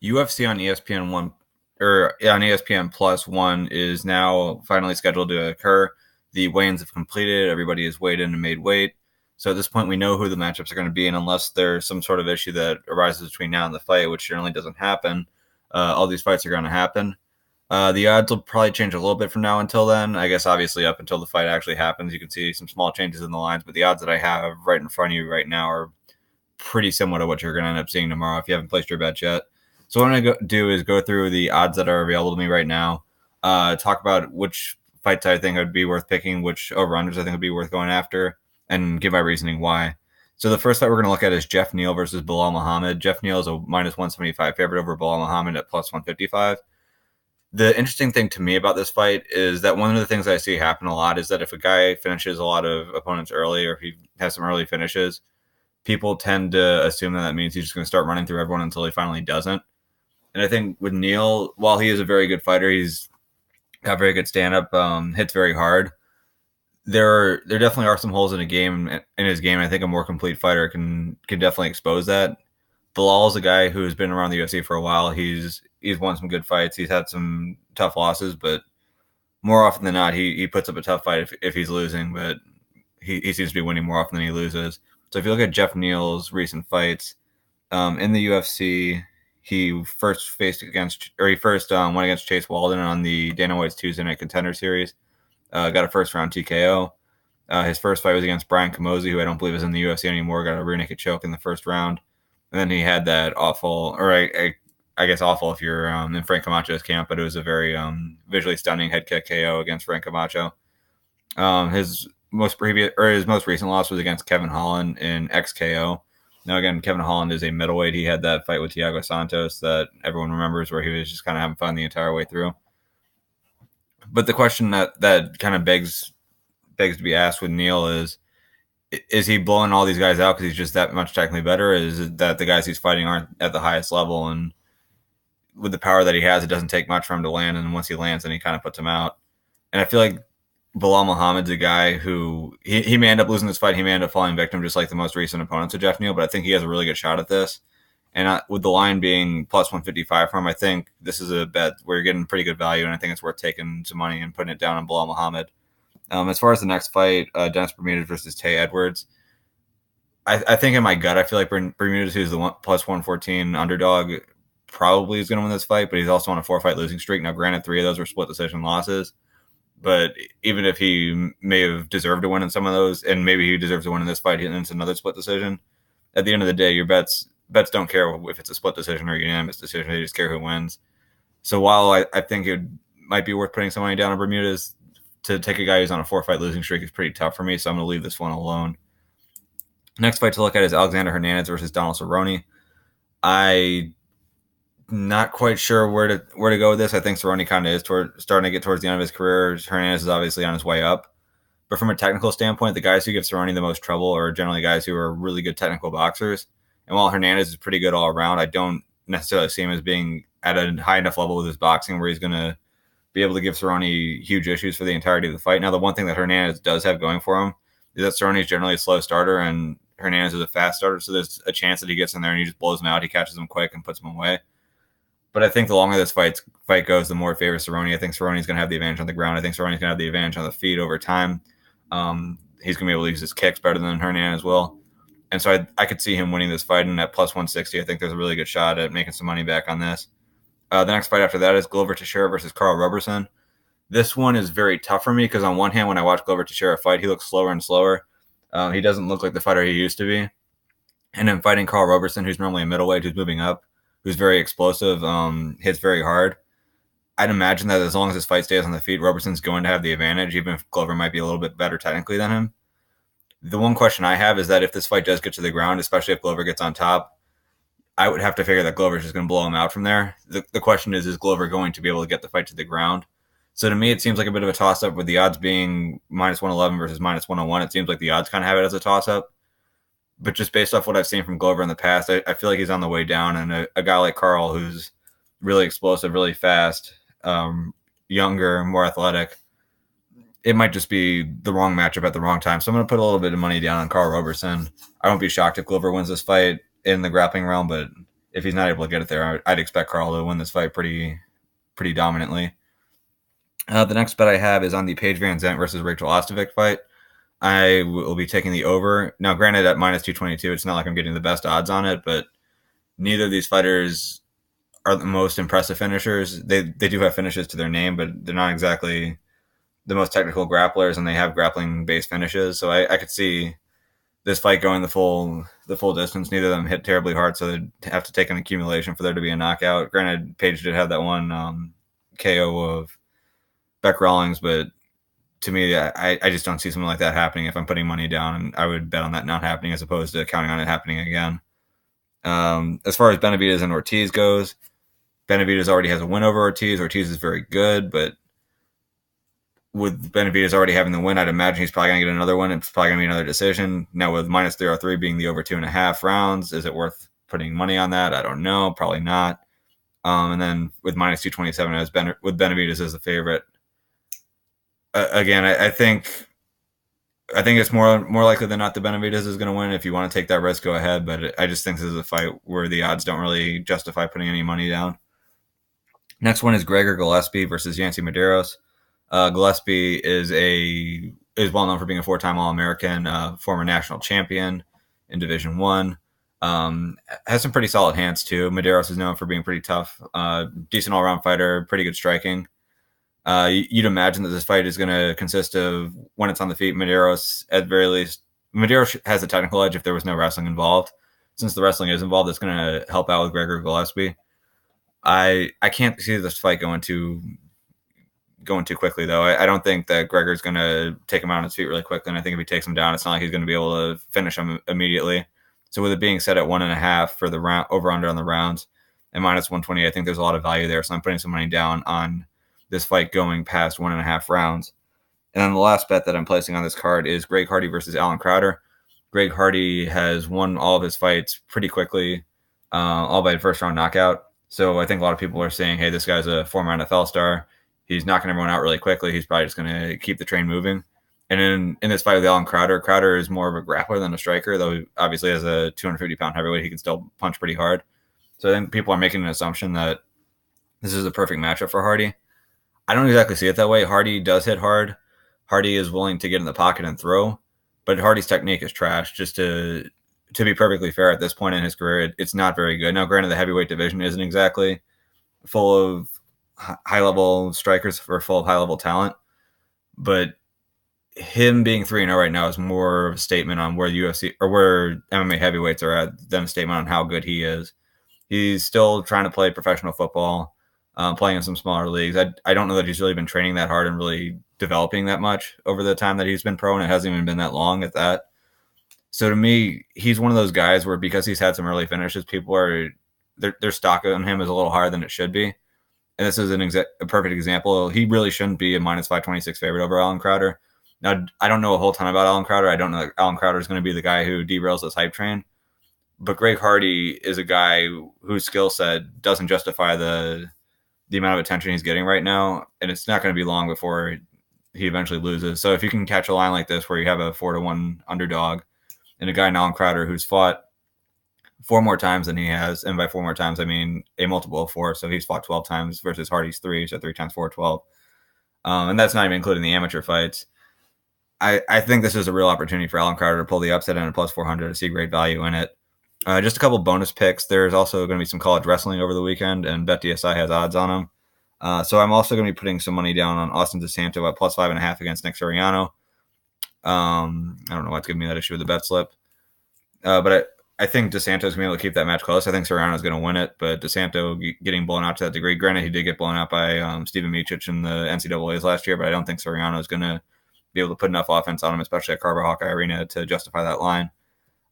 UFC on ESPN one or on ESPN Plus One is now finally scheduled to occur. The weigh-ins have completed. Everybody is weighed in and made weight. So at this point, we know who the matchups are going to be, and unless there's some sort of issue that arises between now and the fight, which generally doesn't happen, all these fights are going to happen. The odds will probably change a little bit from now until then. I guess obviously up until the fight actually happens, you can see some small changes in the lines, but the odds that I have right in front of you right now are pretty similar to what you're going to end up seeing tomorrow if you haven't placed your bets yet. So what I'm going to do is go through the odds that are available to me right now, talk about which fights I think would be worth picking, which over-unders I think would be worth going after, and give my reasoning why. So the first fight we're going to look at is Jeff Neal versus Bilal Muhammad. Jeff Neal is a minus 175 favorite over Bilal Muhammad at plus 155. The interesting thing to me about this fight is that one of the things I see happen a lot is that if a guy finishes a lot of opponents early or if he has some early finishes, people tend to assume that means he's just going to start running through everyone until he finally doesn't. And I think with Neal, while he is a very good fighter, he's got very good stand-up, hits very hard. There definitely are some holes in his game. I think a more complete fighter can definitely expose that. Bilal is a guy who's been around the UFC for a while. He's won some good fights. He's had some tough losses, but more often than not, he puts up a tough fight if he's losing. But he seems to be winning more often than he loses. So if you look at Jeff Neal's recent fights in the UFC, he first went against Chase Walden on the Dana White's Tuesday Night Contender Series. Got a first round TKO. His first fight was against Brian Camozzi, who I don't believe is in the UFC anymore. Got a rear naked choke in the first round. And then he had that awful, or I guess awful if you're in Frank Camacho's camp, but it was a very visually stunning head kick KO against Frank Camacho. His most recent loss was against Kevin Holland in XKO. Now, again, Kevin Holland is a middleweight. He had that fight with Thiago Santos that everyone remembers where he was just kind of having fun the entire way through. But the question that kind of begs to be asked with Neal is he blowing all these guys out because he's just that much technically better? Or is it that the guys he's fighting aren't at the highest level? And with the power that he has, it doesn't take much for him to land. And once he lands, then he kind of puts him out. And I feel like Bilal Muhammad's a guy who he may end up losing this fight. He may end up falling victim just like the most recent opponents of Jeff Neal, but I think he has a really good shot at this. And with the line being plus 155 for him, I think this is a bet where you're getting pretty good value, and I think it's worth taking some money and putting it down on Bilal Muhammad. As far as the next fight, Dennis Bermudez versus Tay Edwards, I think in my gut, I feel like Bermudez, who's the plus 114 underdog, probably is going to win this fight, but he's also on a 4-fight losing streak. Now, granted, 3 of those were split decision losses, but even if he may have deserved to win in some of those, and maybe he deserves to win in this fight, and it's another split decision, at the end of the day, your bets don't care if it's a split decision or a unanimous decision. They just care who wins. So while I think it might be worth putting some money down on Bermudez, to take a guy who's on a 4-fight losing streak is pretty tough for me, so I'm going to leave this one alone. Next fight to look at is Alexander Hernandez versus Donald Cerrone. I'm not quite sure where to go with this. I think Cerrone kind of is starting to get towards the end of his career. Hernandez is obviously on his way up. But from a technical standpoint, the guys who give Cerrone the most trouble are generally guys who are really good technical boxers. And while Hernandez is pretty good all around, I don't necessarily see him as being at a high enough level with his boxing where he's going to be able to give Cerrone huge issues for the entirety of the fight. Now, the one thing that Hernandez does have going for him is that Cerrone is generally a slow starter and Hernandez is a fast starter, so there's a chance that he gets in there and he just blows him out, he catches him quick and puts him away. But I think the longer this fight goes, the more it favors Cerrone. I think Cerrone's going to have the advantage on the ground. I think Cerrone's going to have the advantage on the feet over time. He's going to be able to use his kicks better than Hernandez will. And so I could see him winning this fight, and at plus 160, I think there's a really good shot at making some money back on this. The next fight after that is Glover Teixeira versus Carl Roberson. This one is very tough for me because on one hand, when I watch Glover Teixeira fight, he looks slower and slower. He doesn't look like the fighter he used to be. And then fighting Carl Roberson, who's normally a middleweight, who's moving up, who's very explosive, hits very hard. I'd imagine that as long as his fight stays on the feet, Roberson's going to have the advantage, even if Glover might be a little bit better technically than him. The one question I have is that if this fight does get to the ground, especially if Glover gets on top, I would have to figure that Glover's just going to blow him out from there. The question is Glover going to be able to get the fight to the ground? So to me, it seems like a bit of a toss-up with the odds being minus 111 versus minus 101. It seems like the odds kind of have it as a toss-up. But just based off what I've seen from Glover in the past, I feel like he's on the way down. And a guy like Carl, who's really explosive, really fast, younger, more athletic, it might just be the wrong matchup at the wrong time. So I'm going to put a little bit of money down on Carl Roberson. I won't be shocked if Glover wins this fight in the grappling realm, but if he's not able to get it there, I'd expect Carl to win this fight pretty dominantly. The next bet I have is on the Paige Van Zandt versus Rachel Ostovic fight. I will be taking the over. Now, granted, at minus 222, it's not like I'm getting the best odds on it, but neither of these fighters are the most impressive finishers. They do have finishes to their name, but they're not exactly the most technical grapplers, and they have grappling based finishes. So I could see this fight going the full distance. Neither of them hit terribly hard, so they'd have to take an accumulation for there to be a knockout. Granted, Paige did have that one KO of Beck Rawlings, but to me, I just don't see something like that happening. If I'm putting money down, and I would bet on that not happening as opposed to counting on it happening again. As far as Benavidez and Ortiz goes, Benavidez already has a win over Ortiz. Ortiz is very good, but with Benavidez already having the win, I'd imagine he's probably going to get another one. It's probably going to be another decision. Now, with minus 303 being the over 2.5 rounds, is it worth putting money on that? I don't know. Probably not. And then with minus 227 with Benavidez as the favorite, again, I think it's more likely than not that Benavidez is going to win. If you want to take that risk, go ahead. But I just think this is a fight where the odds don't really justify putting any money down. Next one is Gregor Gillespie versus Yancy Medeiros. Gillespie is well known for being a 4-time All-American, former national champion in Division One. Has some pretty solid hands too. Medeiros is known for being pretty tough, decent all-around fighter, pretty good striking. You'd imagine that this fight is going to consist of, when it's on the feet, Medeiros at the very least. Medeiros has a technical edge if there was no wrestling involved. Since the wrestling is involved, it's going to help out with Gregor Gillespie. I can't see this fight going too quickly, though. I don't think that Gregor's going to take him out on his feet really quickly, and I think if he takes him down, it's not like he's going to be able to finish him immediately. So with it being set at 1.5 for the round, over-under on the rounds, and minus 120, I think there's a lot of value there, so I'm putting some money down on this fight going past 1.5 rounds. And then the last bet that I'm placing on this card is Greg Hardy versus Alan Crowder. Greg Hardy has won all of his fights pretty quickly, all by first-round knockout. So I think a lot of people are saying, hey, this guy's a former NFL star. He's knocking everyone out really quickly. He's probably just going to keep the train moving. And in this fight with Alan Crowder, Crowder is more of a grappler than a striker, though he obviously as a 250-pound heavyweight, he can still punch pretty hard. So I think people are making an assumption that this is a perfect matchup for Hardy. I don't exactly see it that way. Hardy does hit hard. Hardy is willing to get in the pocket and throw, but Hardy's technique is trash. Just to be perfectly fair, at this point in his career, it's not very good. Now, granted, the heavyweight division isn't exactly full of high-level strikers or full of high-level talent, but him being 3-0 right now is more of a statement on where UFC or where MMA heavyweights are at than a statement on how good he is. He's still trying to play professional football, playing in some smaller leagues. I don't know that he's really been training that hard and really developing that much over the time that he's been pro, and it hasn't even been that long at that. So to me, he's one of those guys where because he's had some early finishes, people are their stock on him is a little higher than it should be. And this is a perfect example. He really shouldn't be a minus 526 favorite over Alan Crowder. Now, I don't know a whole ton about Alan Crowder. I don't know that Alan Crowder is going to be the guy who derails this hype train. But Greg Hardy is a guy whose skill set doesn't justify the amount of attention he's getting right now. And it's not going to be long before he eventually loses. So if you can catch a line like this where you have a 4-1 underdog and a guy in Alan Crowder who's fought 4 more times than he has, and by 4 more times, I mean a multiple of 4. So he's fought 12 times versus Hardy's 3, so 3 times 4, 12. And that's not even including the amateur fights. I think this is a real opportunity for Alan Crowder to pull the upset in a plus 400 to see great value in it. Just a couple bonus picks. There's also going to be some college wrestling over the weekend, and BetDSI has odds on them. So I'm also going to be putting some money down on Austin DeSanto at plus 5.5 against Nick Suriano. I don't know what's giving me that issue with the bet slip. But I think DeSanto's going to be able to keep that match close. I think Suriano's going to win it, but DeSanto getting blown out to that degree. Granted, he did get blown out by Steven Miocic in the NCAAs last year, but I don't think Suriano is going to be able to put enough offense on him, especially at Carver Hawkeye Arena, to justify that line.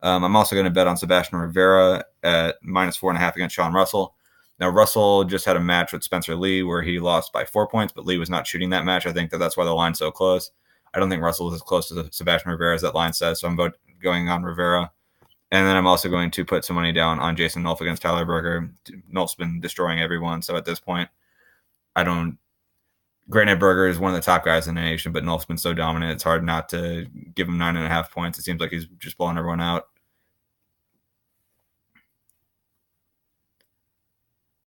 I'm also going to bet on Sebastian Rivera at minus 4.5 against Sean Russell. Now, Russell just had a match with Spencer Lee where he lost by 4 points, but Lee was not shooting that match. I think that's why the line's so close. I don't think Russell is as close to Sebastian Rivera as that line says, so I'm going on Rivera. And then I'm also going to put some money down on Jason Nolf against Tyler Berger. Nolf's been destroying everyone, so at this point, Granted, Berger is one of the top guys in the nation, but Nolf's been so dominant, it's hard not to give him 9.5 points. It seems like he's just blowing everyone out.